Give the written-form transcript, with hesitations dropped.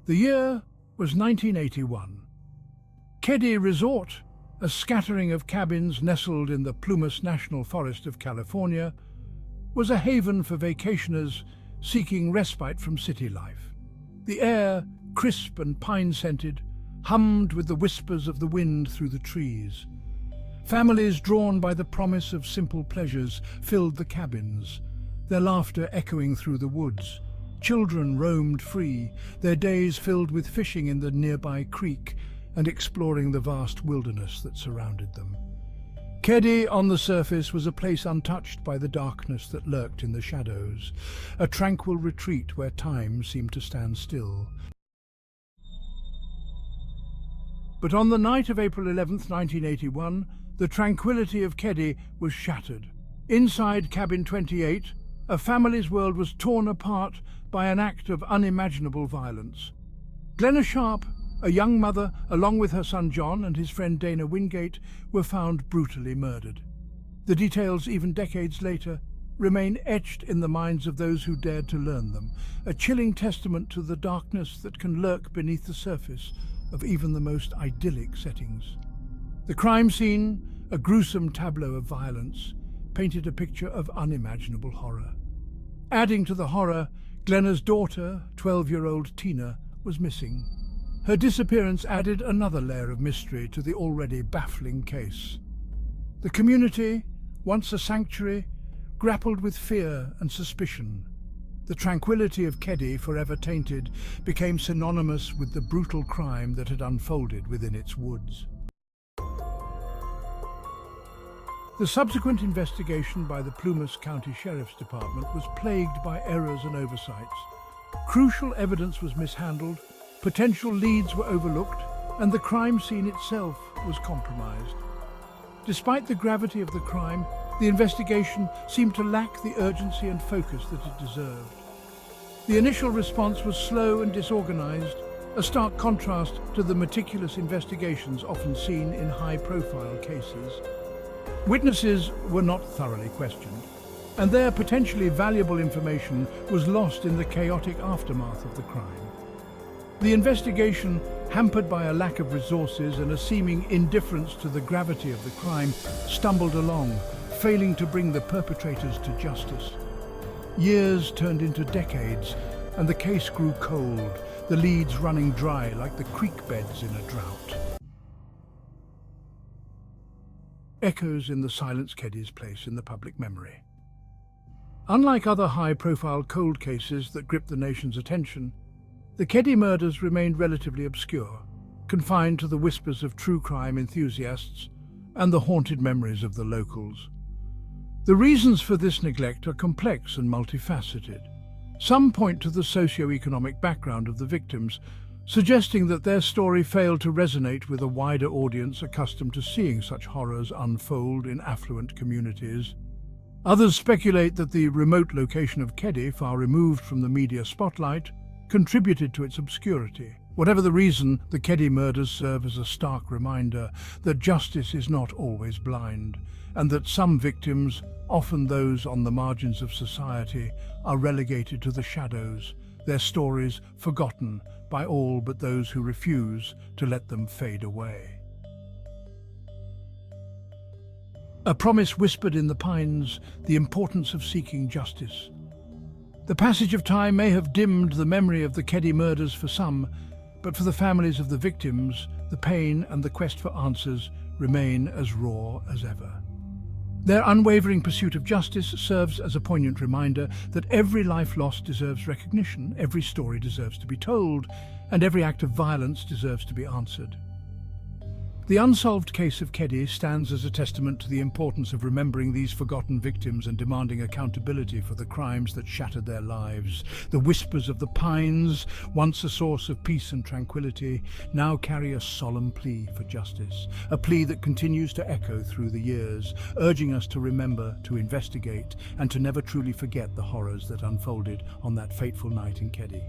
The year was 1981. Keddie Resort, a scattering of cabins nestled in the Plumas National Forest of California, was a haven for vacationers seeking respite from city life. The air, crisp and pine-scented, hummed with the whispers of the wind through the trees. Families drawn by the promise of simple pleasures filled the cabins, their laughter echoing through the woods. Children roamed free, their days filled with fishing in the nearby creek and exploring the vast wilderness that surrounded them. Keddie, on the surface, was a place untouched by the darkness that lurked in the shadows, a tranquil retreat where time seemed to stand still. But on the night of April 11th, 1981, the tranquility of Keddie was shattered. Inside cabin 28, a family's world was torn apart by an act of unimaginable violence. Glenna Sharp, a young mother, along with her son John and his friend Dana Wingate, were found brutally murdered. The details, even decades later, remain etched in the minds of those who dared to learn them, a chilling testament to the darkness that can lurk beneath the surface of even the most idyllic settings. The crime scene, a gruesome tableau of violence, painted a picture of unimaginable horror. Adding to the horror, Glenna's daughter, 12-year-old Tina, was missing. Her disappearance added another layer of mystery to the already baffling case. The community, once a sanctuary, grappled with fear and suspicion. The tranquility of Keddie, forever tainted, became synonymous with the brutal crime that had unfolded within its woods. The subsequent investigation by the Plumas County Sheriff's Department was plagued by errors and oversights. Crucial evidence was mishandled, potential leads were overlooked, and the crime scene itself was compromised. Despite the gravity of the crime, the investigation seemed to lack the urgency and focus that it deserved. The initial response was slow and disorganized, a stark contrast to the meticulous investigations often seen in high-profile cases. Witnesses were not thoroughly questioned, and their potentially valuable information was lost in the chaotic aftermath of the crime. The investigation, hampered by a lack of resources and a seeming indifference to the gravity of the crime, stumbled along, failing to bring the perpetrators to justice. Years turned into decades, and the case grew cold, the leads running dry like the creek beds in a drought. Echoes in the silence Keddie's place in the public memory. Unlike other high-profile cold cases that gripped the nation's attention, the Keddie murders remained relatively obscure, confined to the whispers of true crime enthusiasts and the haunted memories of the locals. The reasons for this neglect are complex and multifaceted. Some point to the socio-economic background of the victims, suggesting that their story failed to resonate with a wider audience accustomed to seeing such horrors unfold in affluent communities. Others speculate that the remote location of Keddie, far removed from the media spotlight, contributed to its obscurity. Whatever the reason, the Keddie murders serve as a stark reminder that justice is not always blind, and that some victims, often those on the margins of society, are relegated to the shadows, their stories forgotten by all but those who refuse to let them fade away. A promise whispered in the pines, the importance of seeking justice. The passage of time may have dimmed the memory of the Keddie murders for some, but for the families of the victims, the pain and the quest for answers remain as raw as ever. Their unwavering pursuit of justice serves as a poignant reminder that every life lost deserves recognition, every story deserves to be told, and every act of violence deserves to be answered. The unsolved case of Keddie stands as a testament to the importance of remembering these forgotten victims and demanding accountability for the crimes that shattered their lives. The whispers of the pines, once a source of peace and tranquility, now carry a solemn plea for justice, a plea that continues to echo through the years, urging us to remember, to investigate, and to never truly forget the horrors that unfolded on that fateful night in Keddie.